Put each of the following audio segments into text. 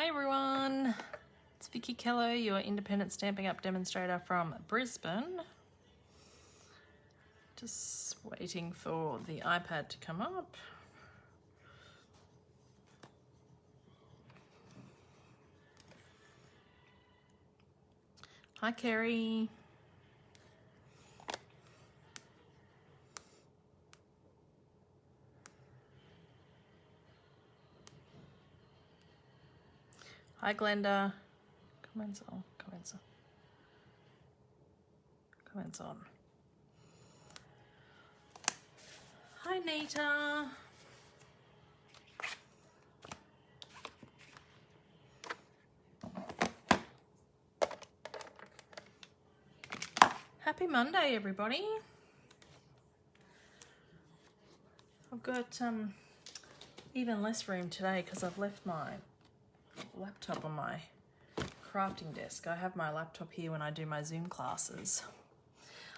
Hi everyone, it's Vickie Kello, your independent Stampin' Up demonstrator from Brisbane. Just waiting for the iPad to come up. Hi Kerry. Hi Glenda. Comments on. Hi Nita. Happy Monday everybody. I've got even less room today because I've left my laptop on my crafting desk. I have my laptop here when I do my Zoom classes.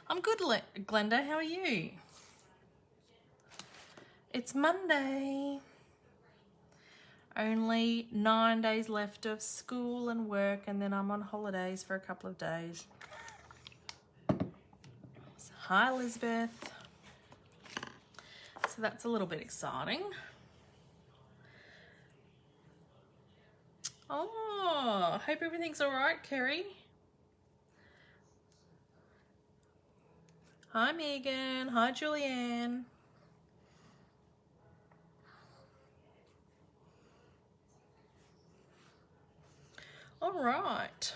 I'm good, Glenda. How are you? It's Monday. Only 9 days left of school and work, and then I'm on holidays for a couple of days. So, hi, Elizabeth. So that's a little bit exciting. Oh, I hope everything's all right, Kerry. Hi, Megan. Hi, Julianne. All right.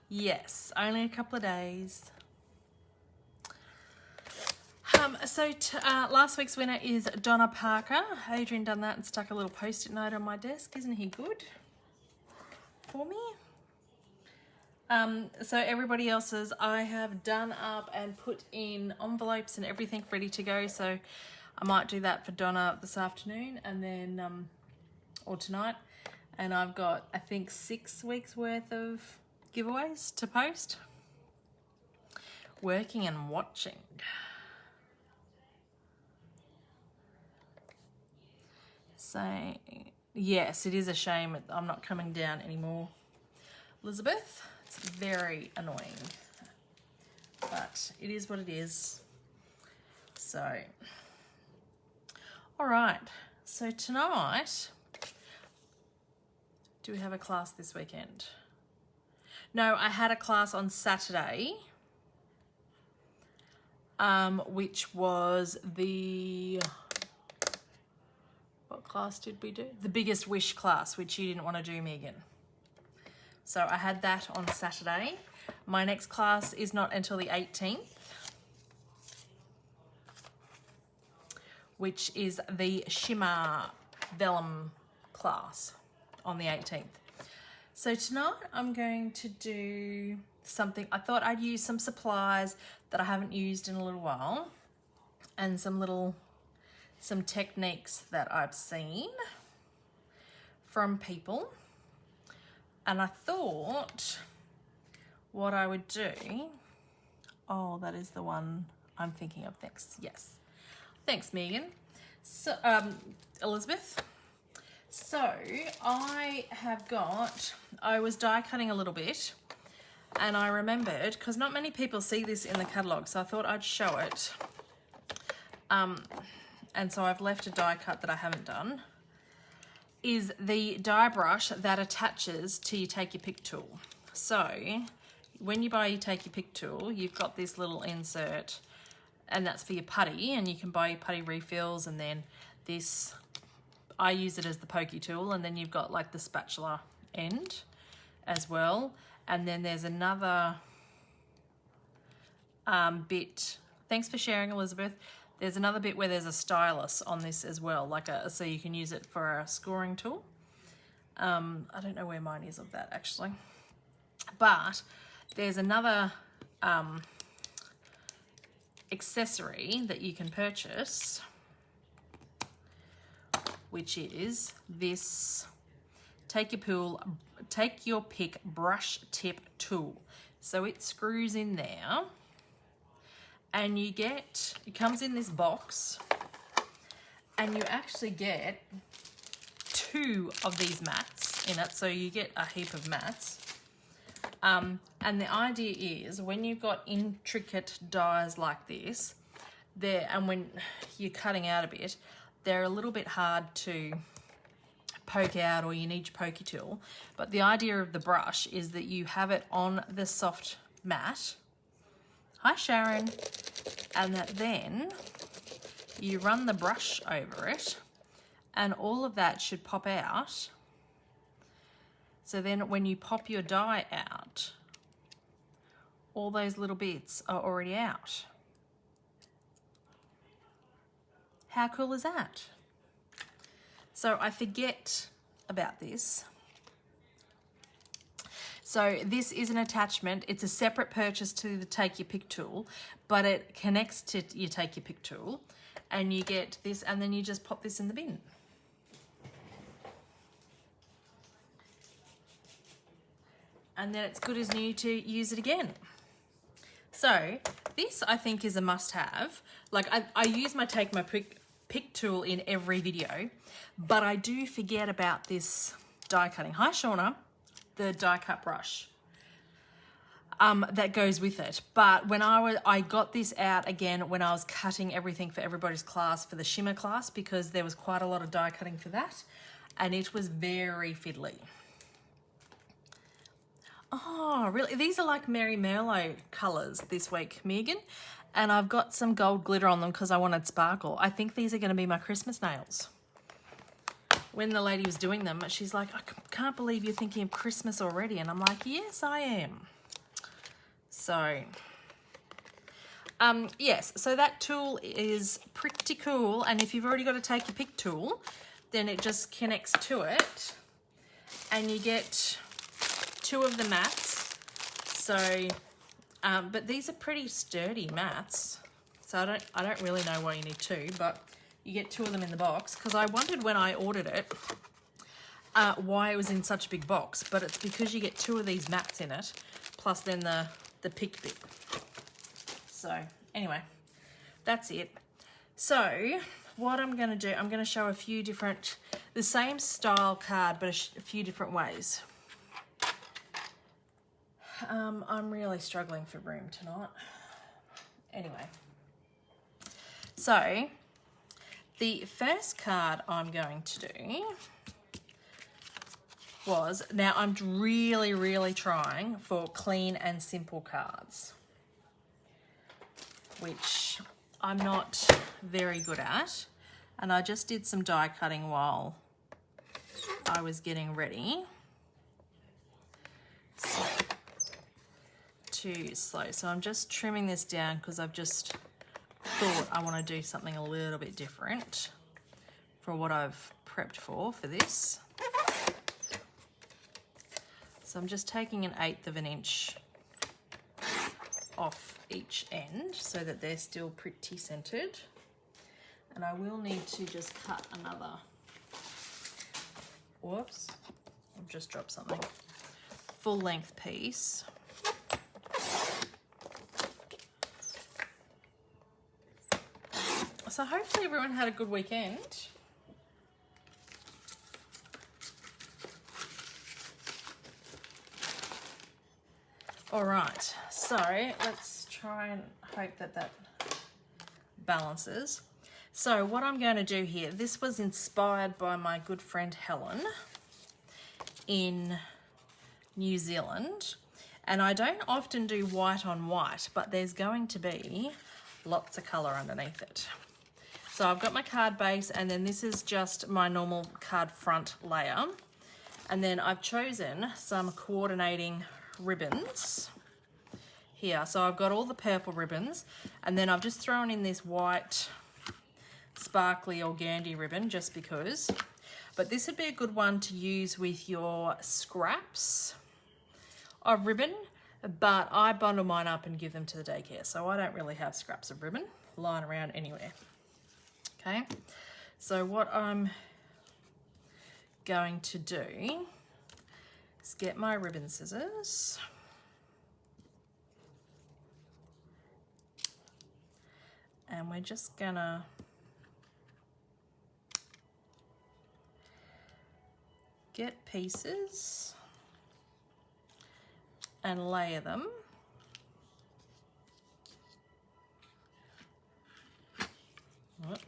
Yes, only a couple of days. Last week's winner is Donna Parker. Adrian done that and stuck a little post-it note on my desk. Isn't he good for me? So everybody else's I have done up and put in envelopes and everything ready to go. So I might do that for Donna this afternoon and then, or tonight. And I've got, I think, 6 weeks worth of giveaways to post. Working and watching. So, yes, it is a shame I'm not coming down anymore, Elizabeth. It's very annoying, but it is what it is. So, all right. So tonight, do we have a class this weekend? No, I had a class on Saturday, which was what class did we do? The Biggest Wish class, which you didn't want to do, Megan. So I had that on Saturday. My next class is not until the 18th, which is the Shimmer Vellum class on the 18th. So tonight I'm going to do something. I thought I'd use some supplies that I haven't used in a little while and some techniques that I've seen from people. And I thought what I would do, oh, that is the one I'm thinking of. Thanks. Yes. Thanks, Megan. So, Elizabeth. So I was die cutting a little bit and I remembered, because not many people see this in the catalogue, so I thought I'd show it. And so I've left a die cut that I haven't done, is the die brush that attaches to your Take Your Pick tool. So when you buy your Take Your Pick tool, you've got this little insert, and that's for your putty, and you can buy your putty refills, and then this, I use it as the pokey tool, and then you've got like the spatula end as well. And then there's another bit, thanks for sharing, Elizabeth. There's another bit where there's a stylus on this as well, so you can use it for a scoring tool. I don't know where mine is of that actually. But there's another accessory that you can purchase, which is this Take Your Pick brush tip tool. So it screws in there. And it comes in this box, And you actually get 2 of these mats in it, so you get a heap of mats. And the idea is when you've got intricate dies like this, and when you're cutting out a bit, they're a little bit hard to poke out, or you need your pokey tool. But the idea of the brush is that you have it on the soft mat. Hi Sharon. And that then you run the brush over it, and all of that should pop out. So then when you pop your die out, all those little bits are already out. How cool is that? So I forget about this. So this is an attachment. It's a separate purchase to the Take Your Pick tool, but it connects to your Take Your Pick tool, and you get this, and then you just pop this in the bin. And then it's good as new to use it again. So this I think is a must-have. Like I use my Take My Pick tool in every video, but I do forget about this die cutting. Hi Shauna. The die cut brush that goes with it. But when I got this out again when I was cutting everything for everybody's class, for the shimmer class, because there was quite a lot of die cutting for that, and it was very fiddly. Oh, really? These are like Mary Merlot colours this week, Megan, and I've got some gold glitter on them because I wanted sparkle. I think these are going to be my Christmas nails. When the lady was doing them, she's like, I can't believe you're thinking of Christmas already. And I'm like, yes, I am. So, yes, so that tool is pretty cool. And if you've already got a Take Your Pick tool, then it just connects to it. And you get 2 of the mats. So, but these are pretty sturdy mats. So I don't really know why you need 2, but you get 2 of them in the box, because I wondered when I ordered it why it was in such a big box, but it's because you get 2 of these mats in it, plus then the pick bit. So anyway, that's it. So what I'm going to do, I'm going to show a few different, the same style card, but a few different ways. I'm really struggling for room tonight. Anyway, so the first card I'm going to do was, now I'm really trying for clean and simple cards, which I'm not very good at. And I just did some die cutting while I was getting ready. So, too slow. So I'm just trimming this down because I've just thought I want to do something a little bit different for what I've prepped for this. So I'm just taking 1/8 of an inch off each end so that they're still pretty centered. And I will need to just cut another, whoops, I've just dropped something, full length piece. So hopefully everyone had a good weekend. All right, so let's try and hope that balances. So what I'm going to do here, this was inspired by my good friend Helen in New Zealand. And I don't often do white on white, but there's going to be lots of colour underneath it. So I've got my card base, and then this is just my normal card front layer. And then I've chosen some coordinating ribbons here. So I've got all the purple ribbons, and then I've just thrown in this white sparkly organdy ribbon just because. But this would be a good one to use with your scraps of ribbon, but I bundle mine up and give them to the daycare, so I don't really have scraps of ribbon lying around anywhere. Okay, so what I'm going to do is get my ribbon scissors and we're just gonna get pieces and layer them. Whoops.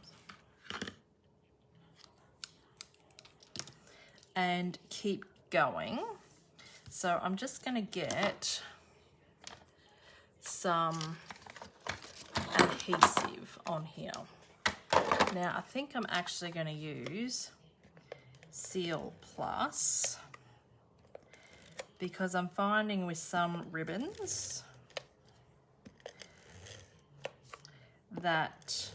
And keep going. So I'm just going to get some adhesive on here. Now I think I'm actually going to use Seal Plus because I'm finding with some ribbons that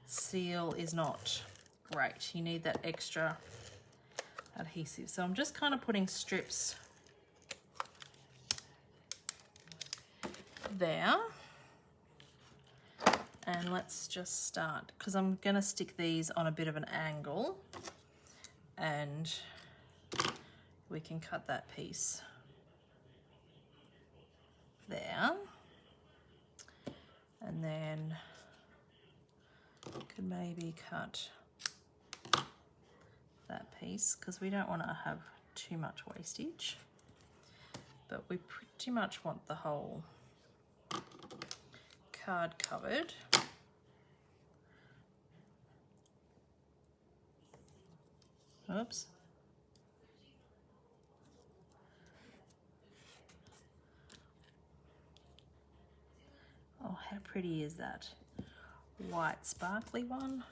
Seal is not great. You need that extra adhesive. So I'm just kind of putting strips there. And let's just start, because I'm going to stick these on a bit of an angle and we can cut that piece there. And then could maybe cut that piece because we don't want to have too much wastage, but we pretty much want the whole card covered. Oops. Oh, how pretty is that white sparkly one?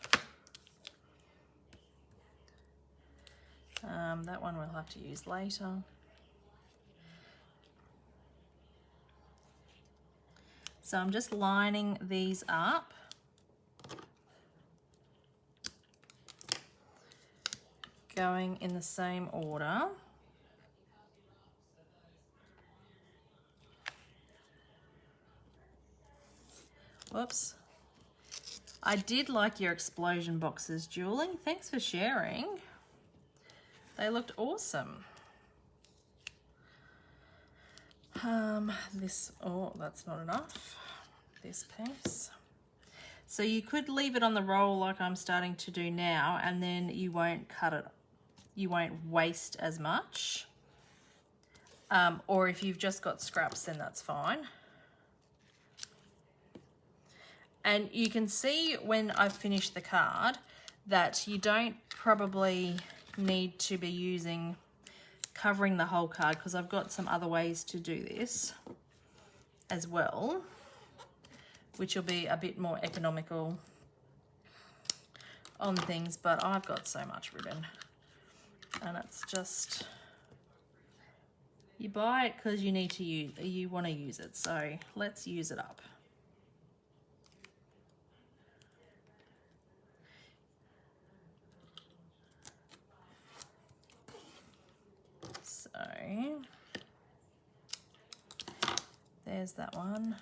That one we'll have to use later. So I'm just lining these up. Going in the same order. Whoops. I did like your explosion boxes, Julie. Thanks for sharing. They looked awesome. Oh, that's not enough. This piece. So you could leave it on the roll like I'm starting to do now, and then you won't cut it. You won't waste as much. Or if you've just got scraps, then that's fine. And you can see when I've finished the card that you don't probably need to be covering the whole card, because I've got some other ways to do this as well, which will be a bit more economical on things, but I've got so much ribbon and it's just, you buy it because you need to use, you want to use it, so let's use it up. So there's that one.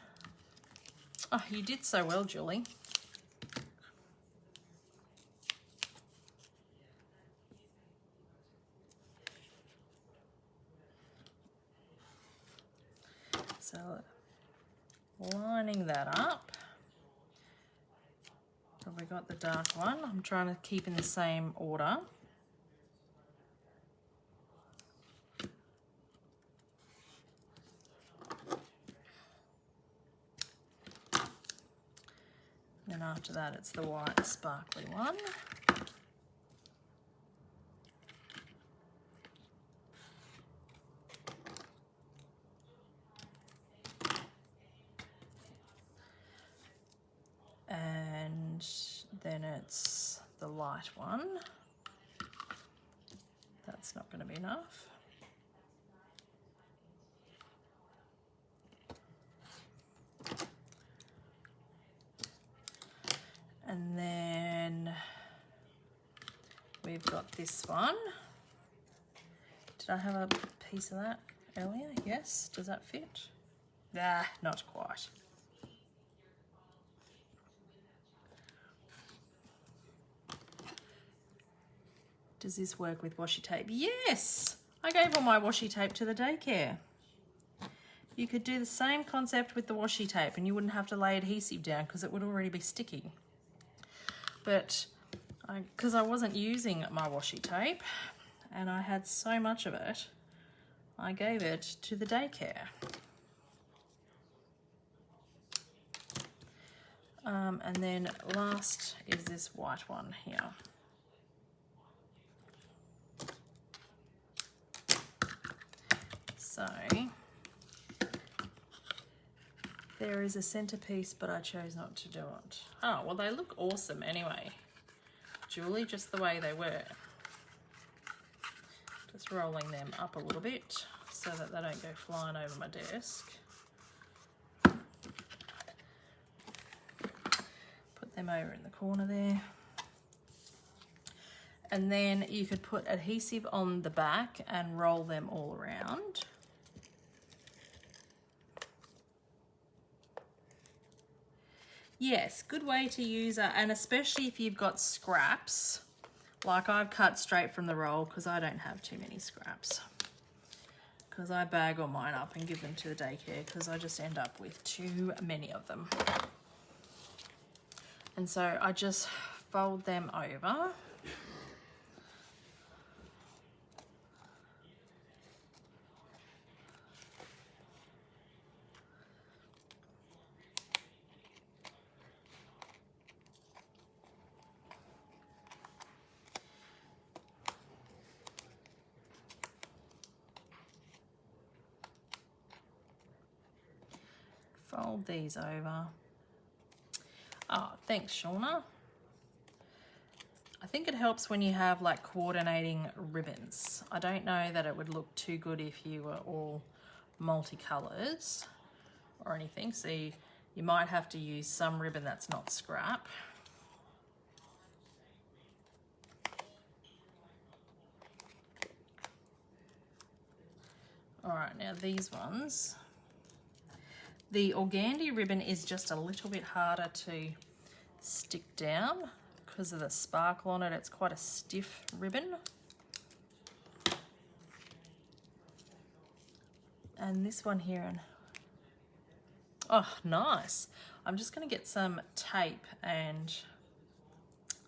Oh, you did so well, Julie. So lining that up. Have we got the dark one? I'm trying to keep in the same order. And after that, it's the white sparkly one. And then it's the light one. That's not going to be enough. And then we've got this one. Did I have a piece of that earlier? Yes. Does that fit? Ah, not quite. Does this work with washi tape? Yes! I gave all my washi tape to the daycare. You could do the same concept with the washi tape and you wouldn't have to lay adhesive down because it would already be sticky. But because I wasn't using my washi tape, and I had so much of it, I gave it to the daycare. And then last is this white one here. So there is a centerpiece, but I chose not to do it. Oh, well, they look awesome anyway, Julie, just the way they were. Just rolling them up a little bit so that they don't go flying over my desk. Put them over in the corner there. And then you could put adhesive on the back and roll them all around. Yes, good way to use it, and especially if you've got scraps, like I've cut straight from the roll because I don't have too many scraps. Because I bag all mine up and give them to the daycare because I just end up with too many of them. And so I just fold them over. Fold these over. Oh, thanks, Shauna. I think it helps when you have like coordinating ribbons. I don't know that it would look too good if you were all multicolours or anything. So you might have to use some ribbon that's not scrap. All right, now these ones. The organdy ribbon is just a little bit harder to stick down because of the sparkle on it. It's quite a stiff ribbon. And this one here, and oh, nice. I'm just going to get some tape and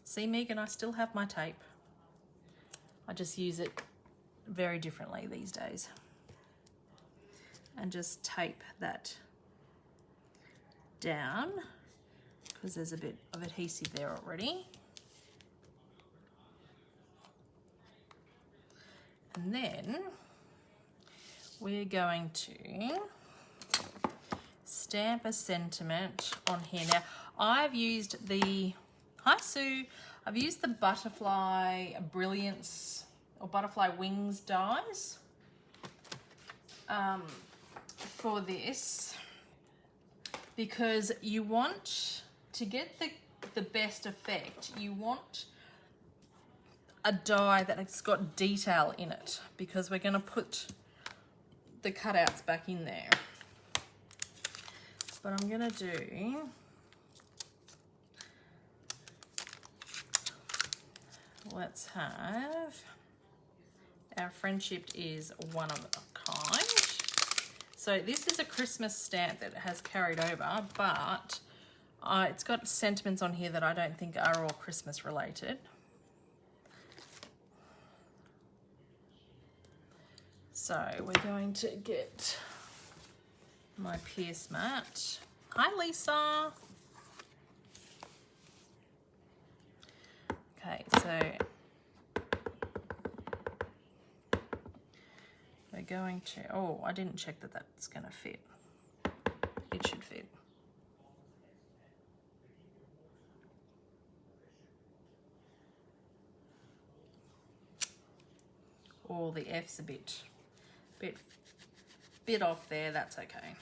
see, Megan, I still have my tape. I just use it very differently these days. And just tape that down because there's a bit of adhesive there already. And then we're going to stamp a sentiment on here. Now I've used the, hi Sue, I've used the Butterfly Brilliance or Butterfly Wings dies for this, because you want to get the best effect. You want a die that has got detail in it, because we're going to put the cutouts back in there. But I'm going to do, let's have, our friendship is one of a kind. So this is a Christmas stamp that has carried over, but it's got sentiments on here that I don't think are all Christmas related. So we're going to get my Pierce mat. Hi, Lisa. Okay, so we're going to, oh, I didn't check that that's going to fit. It should fit. Oh, the F's a bit off there, that's okay.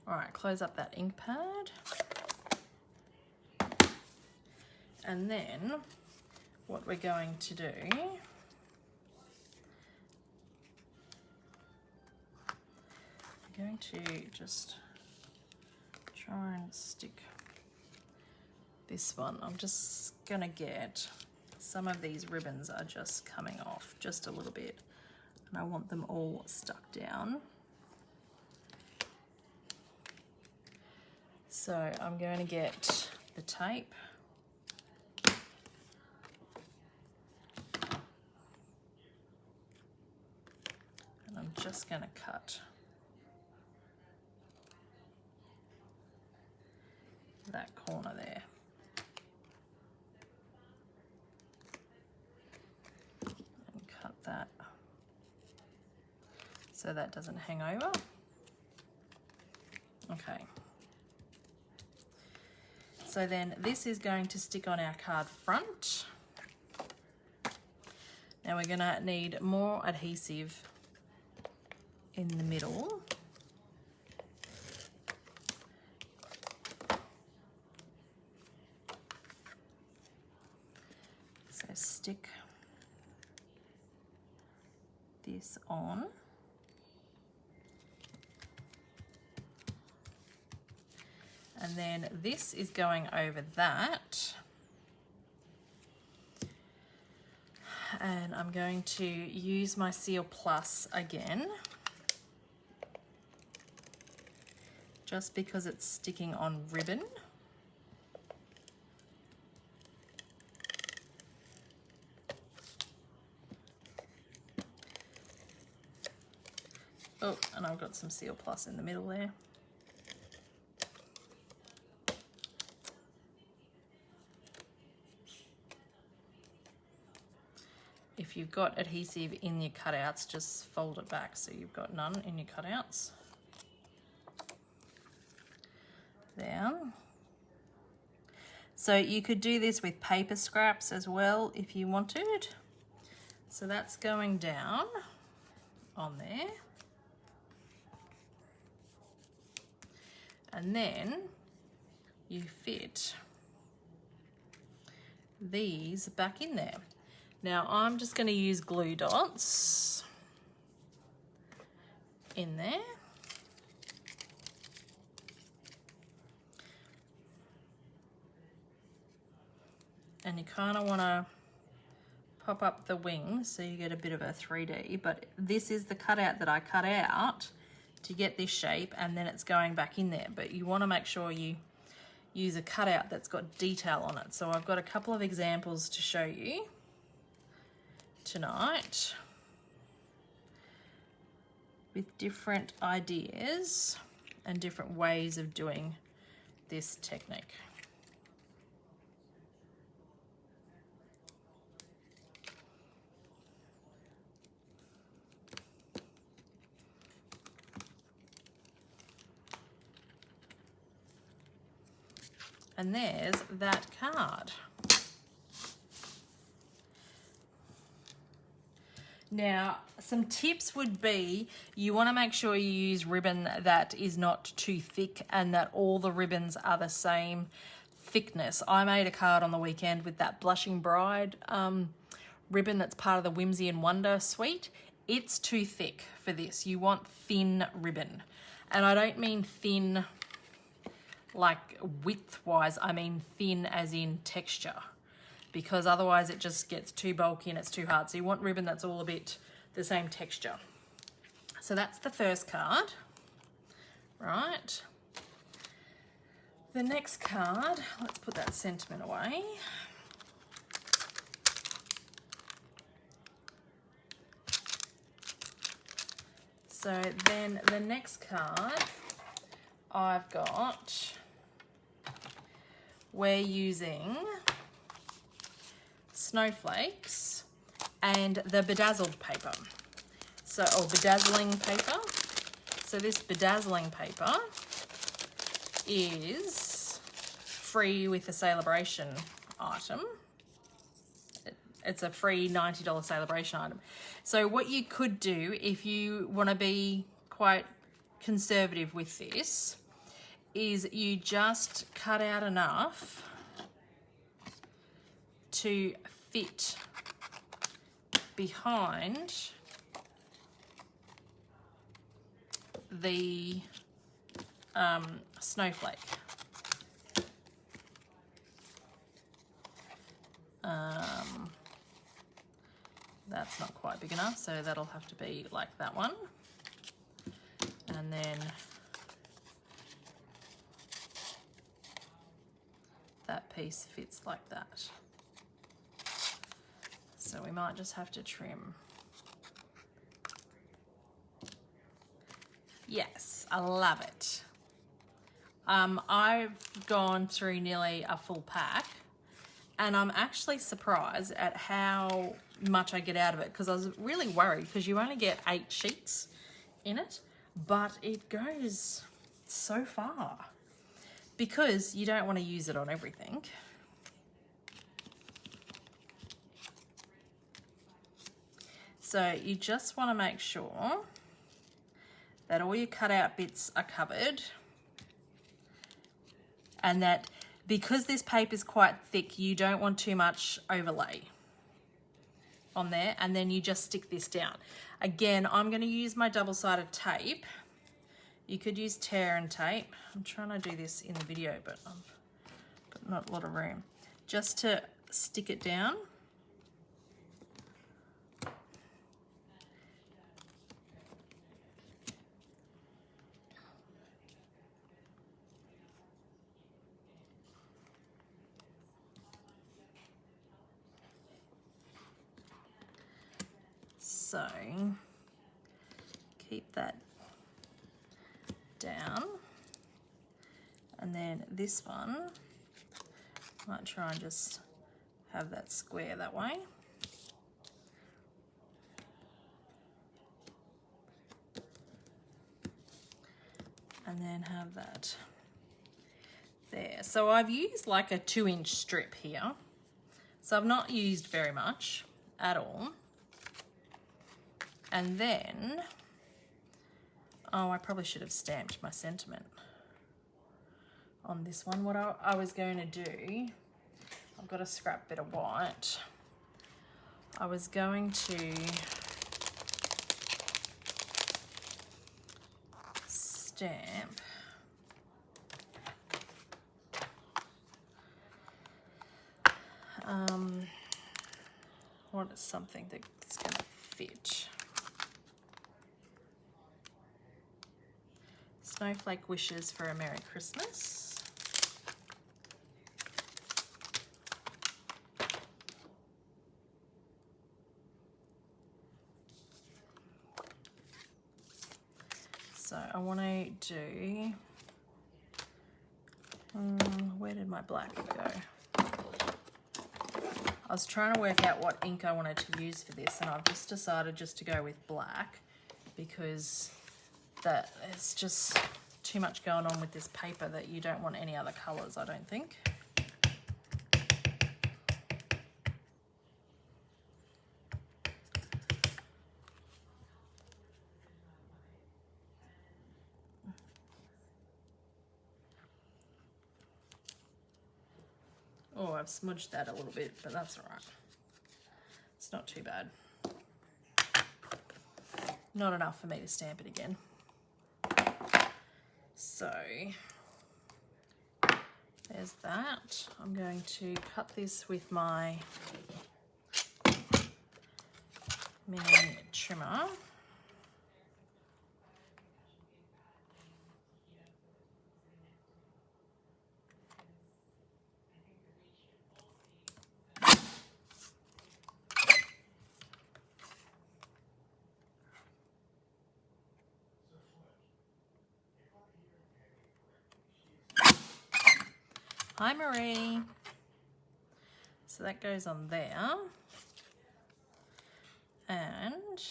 All right, close up that ink pad. And then what we're going to do, I'm going to just try and stick this one. I'm just gonna get, some of these ribbons are just coming off just a little bit, and I want them all stuck down. So I'm going to get the tape going to cut that corner there. And cut that so that doesn't hang over. Okay. So then this is going to stick on our card front. Now we're going to need more adhesive in the middle. So stick this on. And then this is going over that. And I'm going to use my Seal Plus again, just because it's sticking on ribbon. Oh, and I've got some Seal Plus in the middle there. If you've got adhesive in your cutouts, just fold it back so you've got none in your cutouts. There. So you could do this with paper scraps as well if you wanted. So that's going down on there. And then you fit these back in there. Now I'm just going to use glue dots in there. And you kind of want to pop up the wings so you get a bit of a 3D, but this is the cutout that I cut out to get this shape, and then it's going back in there. But you want to make sure you use a cutout that's got detail on it. So I've got a couple of examples to show you tonight with different ideas and different ways of doing this technique. And there's that card. Now, some tips would be you want to make sure you use ribbon that is not too thick and that all the ribbons are the same thickness. I made a card on the weekend with that Blushing Bride ribbon that's part of the Whimsy and Wonder suite. It's too thick for this. You want thin ribbon. And I don't mean thin like width-wise, I mean thin as in texture, because otherwise it just gets too bulky and it's too hard. So you want ribbon that's all a bit the same texture. So that's the first card, right? The next card, let's put that sentiment away. So then the next card I've got, we're using Snowflakes and the bedazzled paper. So, or bedazzling paper. So this bedazzling paper is free with the Sale-a-bration item. It's a free $90 Sale-a-bration item. So what you could do if you want to be quite conservative with this is you just cut out enough to fit behind the snowflake. That's not quite big enough, so that'll have to be like that one. And then that piece fits like that. So we might just have to trim Yes, I love it. I've gone through nearly a full pack, and I'm actually surprised at how much I get out of it, because I was really worried because you only get 8 sheets in it, but it goes so far because you don't want to use it on everything. So you just want to make sure that all your cutout bits are covered, and that because this paper is quite thick, you don't want too much overlay on there, and then you just stick this down. Again, I'm going to use my double-sided tape. You could use tear and tape. I'm trying to do this in the video, but I've got not a lot of room. Just to stick it down. So keep that down, and then this one, might try and just have that square that way. And then have that there. So I've used like a 2-inch strip here. So I've not used very much at all. And then, oh, I probably should have stamped my sentiment on this one. What I was going to do, I've got a scrap bit of white. I was going to stamp what is something that's going to fit. Snowflake wishes for a Merry Christmas. So I want to do, where did my black go? I was trying to work out what ink I wanted to use for this, and I've just decided just to go with black because that it's just too much going on with this paper that you don't want any other colours, I don't think. Oh, I've smudged that a little bit, but that's all right. It's not too bad. Not enough for me to stamp it again. So there's that. I'm going to cut this with my mini trimmer. Hi, Marie. So that goes on there. And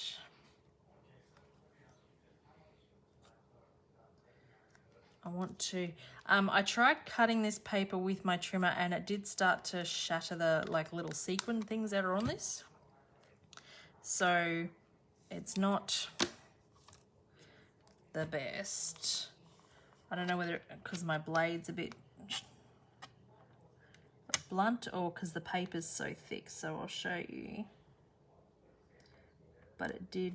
I want to, I tried cutting this paper with my trimmer and it did start to shatter the like little sequin things that are on this. So it's not the best. I don't know whether, because my blade's a bit blunt or because the paper's so thick, so I'll show you. But it did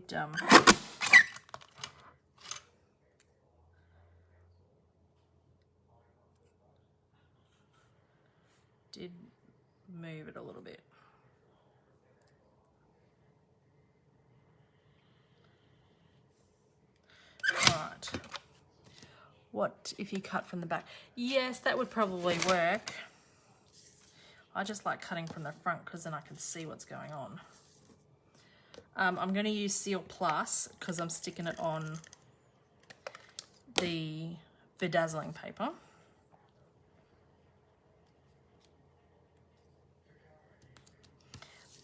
move it a little bit. Right. What if you cut from the back? Yes, that would probably work. I just like cutting from the front because then I can see what's going on. I'm going to use Seal Plus because I'm sticking it on the Dazzling paper.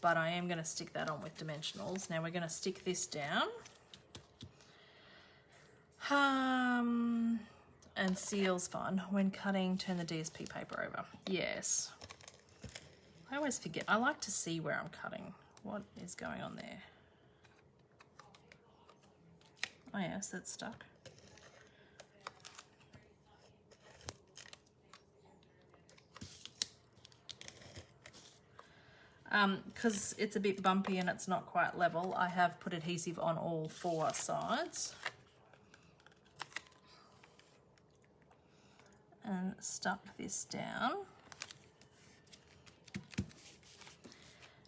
But I am going to stick that on with dimensionals. Now we're going to stick this down. And seal's fun. When cutting, turn the DSP paper over. Yes. I always forget. I like to see where I'm cutting. What is going on there? Oh yes, that's stuck. Because it's a bit bumpy and it's not quite level, I have put adhesive on all 4 sides. And stuck this down.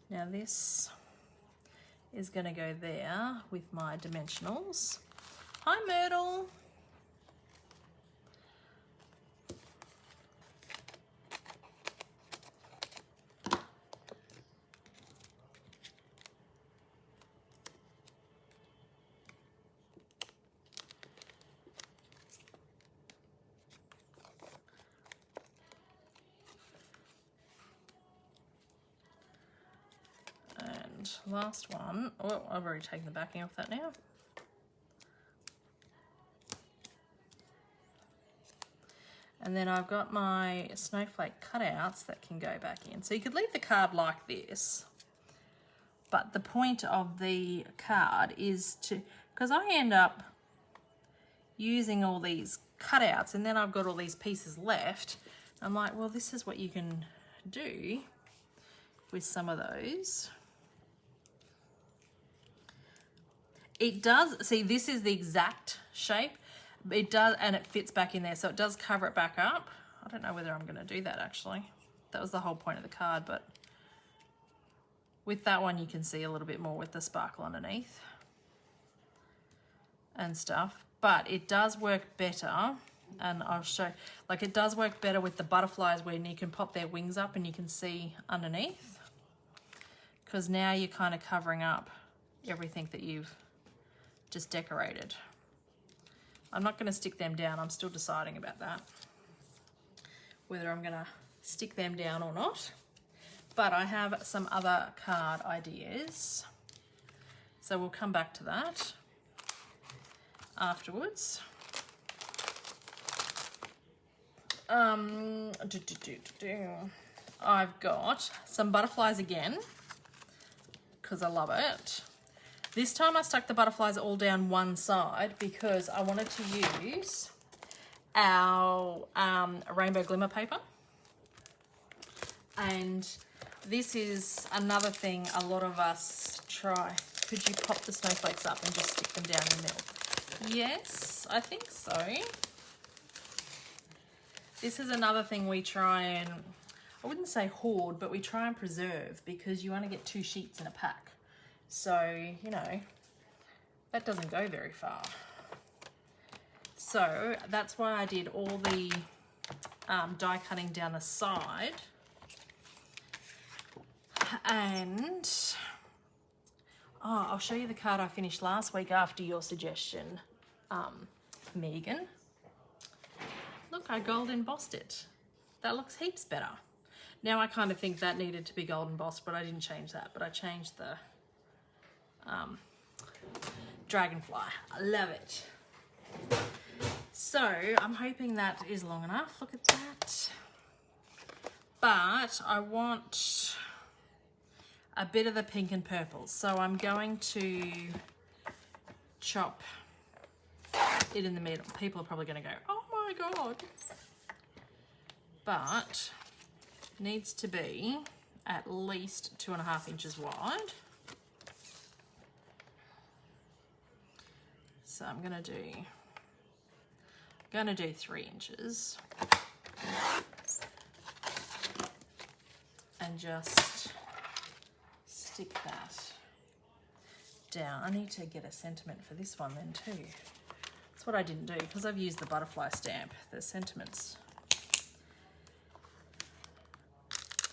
Now this is going to go there with my dimensionals. Hi Myrtle! Last one. Oh, I've already taken the backing off that now. And then I've got my snowflake cutouts that can go back in. So you could leave the card like this, but the point of the card is to, because I end up using all these cutouts and then I've got all these pieces left. I'm like, well, this is what you can do with some of those. It does, see, this is the exact shape. It does, and it fits back in there, so it does cover it back up. I don't know whether I'm going to do that, actually. That was the whole point of the card, but with that one, you can see a little bit more with the sparkle underneath and stuff. But it does work better, and I'll show, like it does work better with the butterflies when you can pop their wings up and you can see underneath. Because now you're kind of covering up everything that you've just decorated. I'm not going to stick them down. I'm still deciding about that, whether I'm going to stick them down or not. But I have some other card ideas, so we'll come back to that afterwards. I've got some butterflies again because I love it. This time I stuck the butterflies all down one side because I wanted to use our rainbow glimmer paper. And this is another thing a lot of us try. Could you pop the snowflakes up and just stick them down in the middle? Yes, I think so. This is another thing we try and, I wouldn't say hoard, but we try and preserve because you only get 2 sheets in a pack. So, you know, that doesn't go very far. So that's why I did all the die cutting down the side. And I'll show you the card I finished last week after your suggestion, Megan. Look, I gold embossed it. That looks heaps better. Now I kind of think that needed to be gold embossed, but I didn't change that. But I changed the dragonfly. I love it. So I'm hoping that is long enough. Look at that. But I want a bit of the pink and purple. So I'm going to chop it in the middle. People are probably going to go, oh my God. But needs to be at least 2.5 inches wide. So I'm gonna do 3 inches and just stick that down. I need to get a sentiment for this one then too. That's what I didn't do because I've used the butterfly stamp. The sentiments,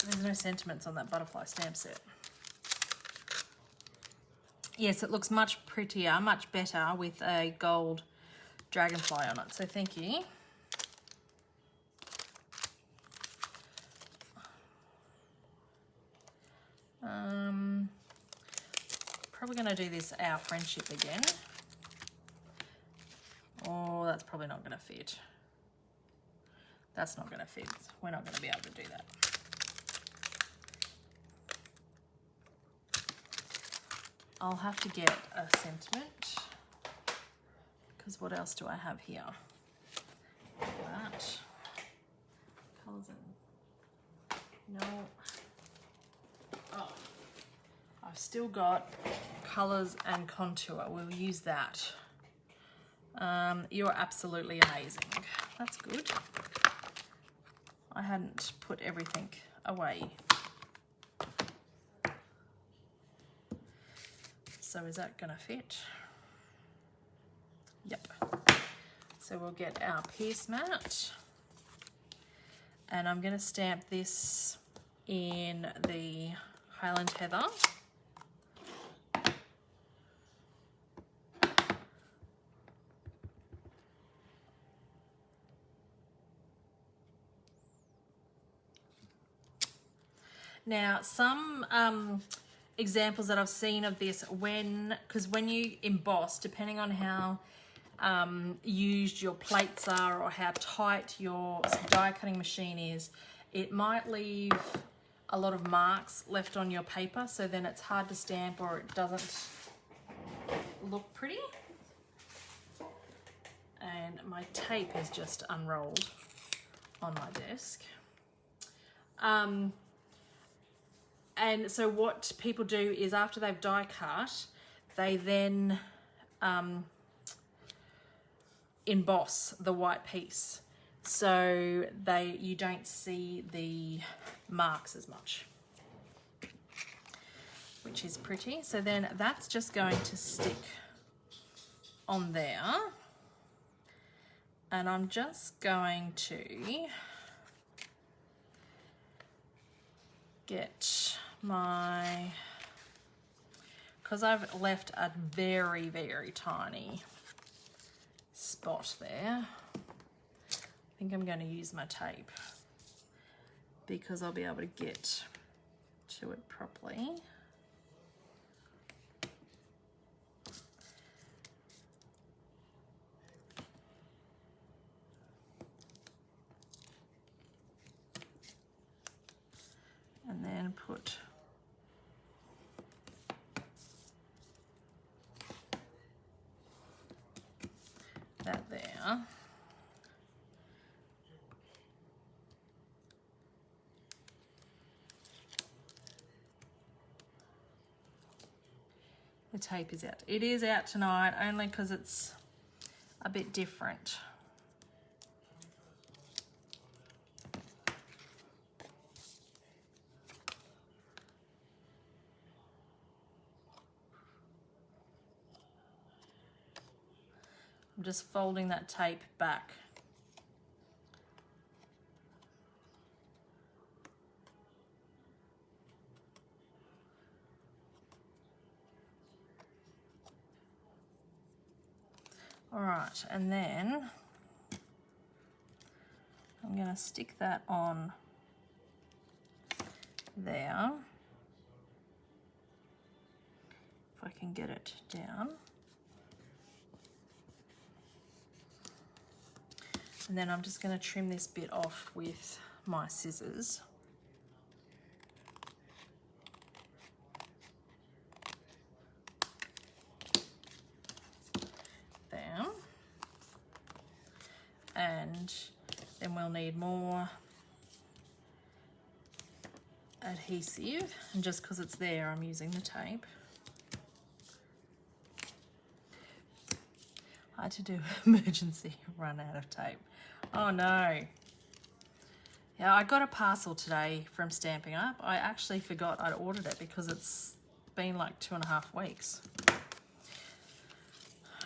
there's no sentiments on that butterfly stamp set. Yes, it looks much prettier, much better with a gold dragonfly on it. So thank you. Probably going to do this Our Friendship again. Oh, that's probably not going to fit. That's not going to fit. We're not going to be able to do that. I'll have to get a sentiment, because what else do I have here? That. Colours and... No. Oh. I've still got colours and contour. We'll use that. You're absolutely amazing. That's good. I hadn't put everything away. So is that gonna fit? Yep. So we'll get our piece mat, and I'm gonna stamp this in the Highland Heather. Now, some examples that I've seen of this, because when you emboss, depending on how used your plates are or how tight your die cutting machine is, it might leave a lot of marks left on your paper, so then it's hard to stamp or it doesn't look pretty. And my tape is just unrolled on my desk. And so what people do is after they've die cut, they then emboss the white piece, so you don't see the marks as much, which is pretty. So then that's just going to stick on there, and I'm just going to get my, because I've left a very, very tiny spot there, I think I'm going to use my tape because I'll be able to get to it properly. And then put that there. The tape is out. It is out tonight only because it's a bit different. I'm just folding that tape back. All right, and then I'm going to stick that on there, if I can get it down. And then I'm just going to trim this bit off with my scissors. There. And then we'll need more adhesive. And just because it's there, I'm using the tape. I had to do emergency run out of tape. Oh no. Yeah, I got a parcel today from Stampin' Up. I actually forgot I'd ordered it because it's been like 2.5 weeks.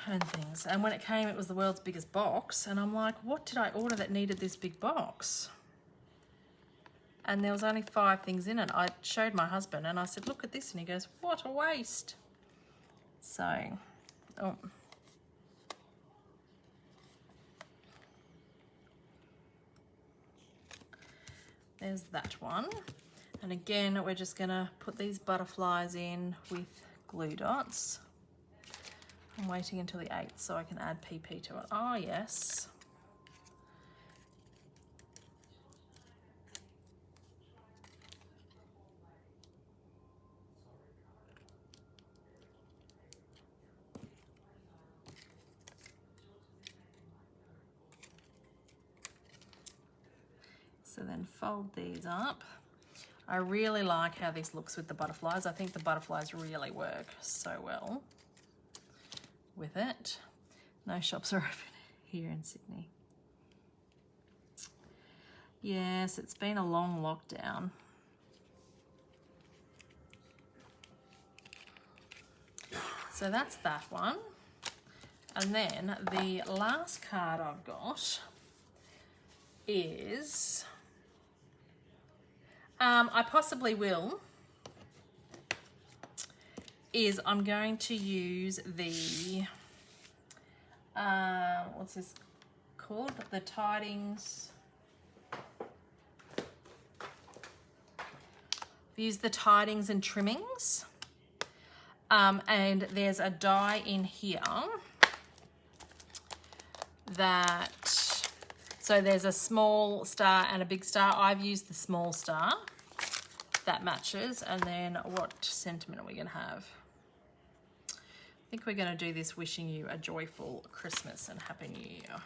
And things. And when it came, it was the world's biggest box. And I'm like, what did I order that needed this big box? And there was only 5 things in it. I showed my husband and I said, look at this. And he goes, what a waste. So, oh. There's that one. And again, we're just gonna put these butterflies in with glue dots. I'm waiting until the 8th so I can add PP to it. Oh yes. So then fold these up. I really like how this looks with the butterflies. I think the butterflies really work so well with it. No shops are open here in Sydney. Yes, it's been a long lockdown. So that's that one. And then the last card I've got is, I possibly will, is I'm going to use the, what's this called? The Tidings. Use the Tidings and Trimmings. And there's a die in here that, so there's a small star and a big star. I've used the small star. That matches. And then what sentiment are we going to have? I think we're going to do this wishing you a joyful Christmas and Happy New Year.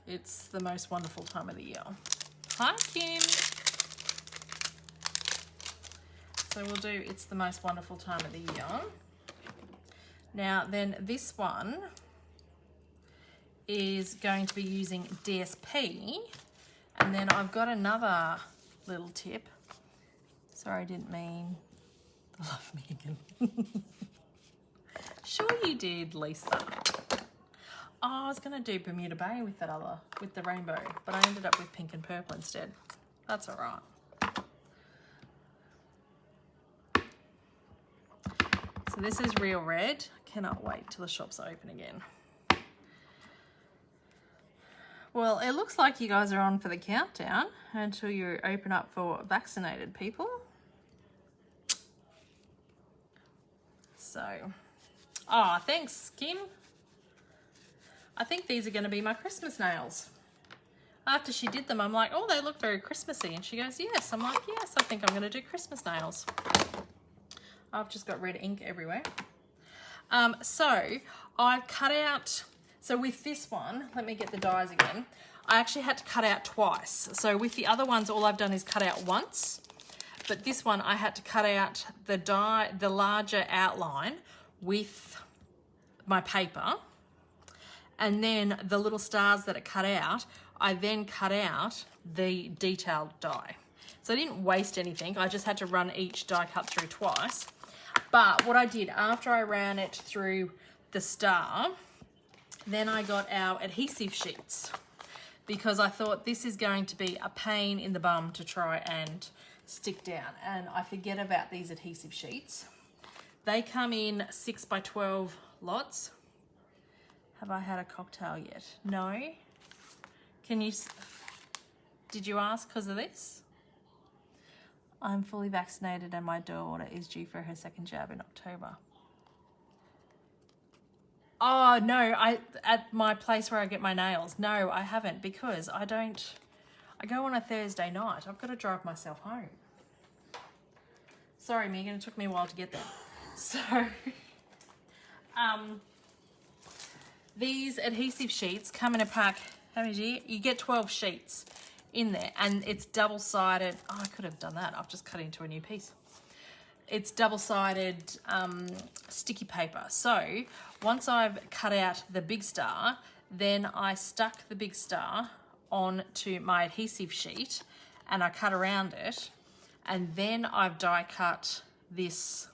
It's the most wonderful time of the year. Hi, Kim. So we'll do it's the most wonderful time of the year. Now then this one is going to be using DSP. And then I've got another little tip. Sorry, I didn't mean to love Megan. Sure you did, Lisa. Oh, I was going to do Bermuda Bay with that other, with the rainbow, but I ended up with pink and purple instead. That's all right. So this is real red. I cannot wait till the shops are open again. Well, it looks like you guys are on for the countdown until you open up for vaccinated people. So, oh, thanks, Kim. I think these are going to be my Christmas nails. After she did them, I'm like, oh, they look very Christmassy. And she goes, yes. I'm like, yes, I think I'm going to do Christmas nails. I've just got red ink everywhere. So I've cut out, so with this one, let me get the dies again. I actually had to cut out twice. So with the other ones, all I've done is cut out once. But this one, I had to cut out the die, the larger outline with my paper. And then the little stars that are cut out, I then cut out the detailed die. So I didn't waste anything. I just had to run each die cut through twice. But what I did after I ran it through the star, then I got our adhesive sheets because I thought this is going to be a pain in the bum to try and stick down. And I forget about these adhesive sheets. They come in 6 by 12 lots. Have I had a cocktail yet? No. Can you, did you ask because of this? I'm fully vaccinated and my daughter is due for her second jab in October. Oh no, at my place where I get my nails. No, I haven't because I go on a Thursday night. I've got to drive myself home. Sorry, Megan, it took me a while to get there. So, these adhesive sheets come in a pack. How many do you get? 12 sheets in there, and it's double-sided. Oh, I could have done that. I've just cut into a new piece. It's double-sided sticky paper. So once I've cut out the big star, then I stuck the big star onto my adhesive sheet, and I cut around it, and then I've die cut this,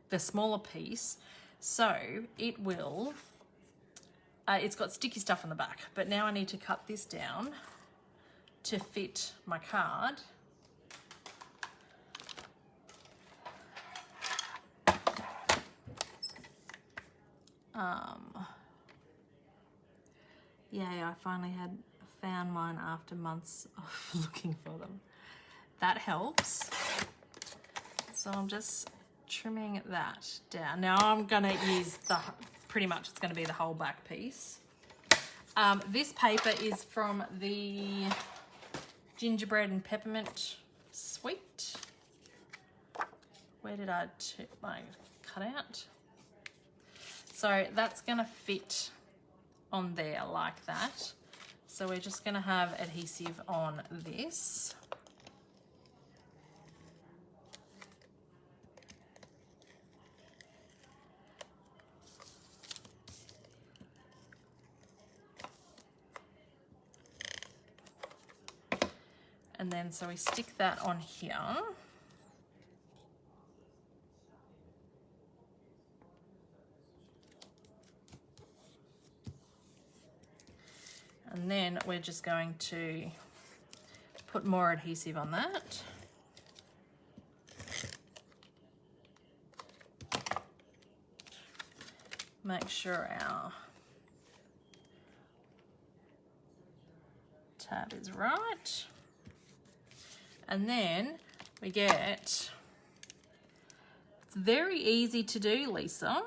the smaller piece, so it will. It's got sticky stuff on the back, but now I need to cut this down to fit my card. Yay, I finally found mine after months of looking for them. That helps. So I'm just trimming that down. Now I'm gonna use pretty much it's gonna be the whole back piece. This paper is from the Gingerbread and Peppermint Sweet. Where did I cut out? So that's gonna fit on there like that. So we're just gonna have adhesive on this. And then so we stick that on here. And then we're just going to put more adhesive on that. Make sure our tab is right. And then we get, it's very easy to do, Lisa.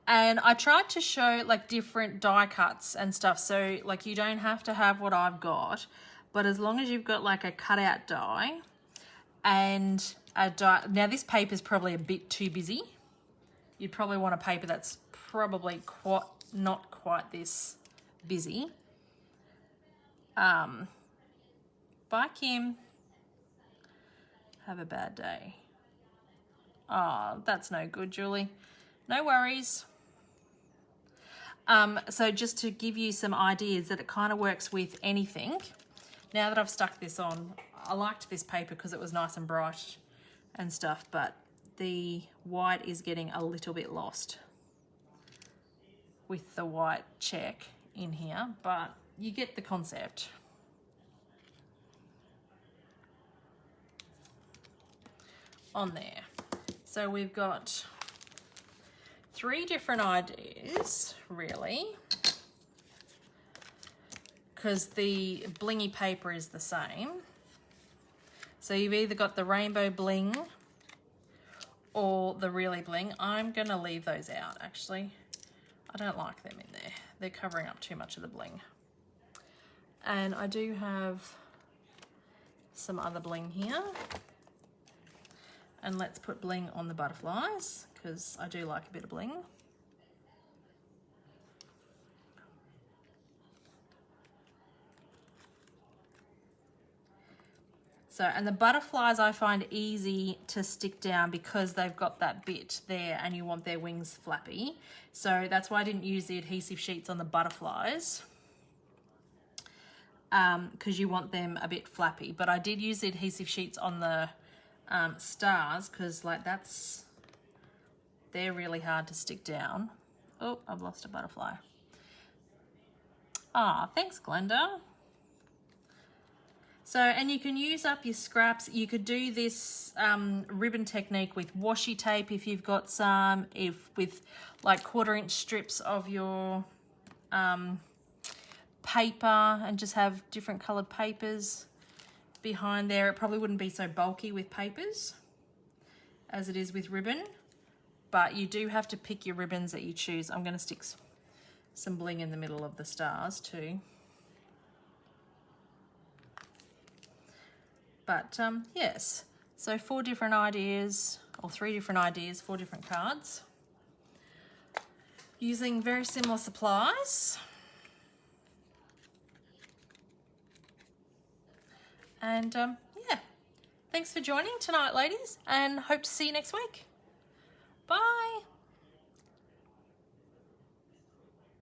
And I tried to show like different die cuts and stuff. So like you don't have to have what I've got, but as long as you've got like a cutout die and a die. Now this paper is probably a bit too busy. You'd probably want a paper that's probably not quite this busy. Bye, Kim. Have a bad day. Oh, that's no good, Julie. No worries. So just to give you some ideas that it kind of works with anything. Now that I've stuck this on, I liked this paper because it was nice and bright and stuff, but the white is getting a little bit lost with the white check in here, but you get the concept. On there. So we've got 3 different ideas, really, because the blingy paper is the same. So you've either got the rainbow bling or the really bling. I'm gonna leave those out, actually. I don't like them in there. They're covering up too much of the bling. And I do have some other bling here. And let's put bling on the butterflies because I do like a bit of bling. So, and the butterflies I find easy to stick down because they've got that bit there and you want their wings flappy. So that's why I didn't use the adhesive sheets on the butterflies, because you want them a bit flappy. But I did use the adhesive sheets on the stars because like they're really hard to stick down. Oh, I've lost a butterfly. Ah, thanks, Glenda. So, and you can use up your scraps. You could do this ribbon technique with washi tape if you've got some, with like 1/4 inch strips of your paper, and just have different colored papers behind there. It probably wouldn't be so bulky with papers as it is with ribbon, but you do have to pick your ribbons that you choose. I'm going to stick some bling in the middle of the stars too. But yes, so 4 different ideas, or 3 different ideas, 4 different cards, using very similar supplies. And yeah, thanks for joining tonight, ladies, and hope to see you next week. Bye.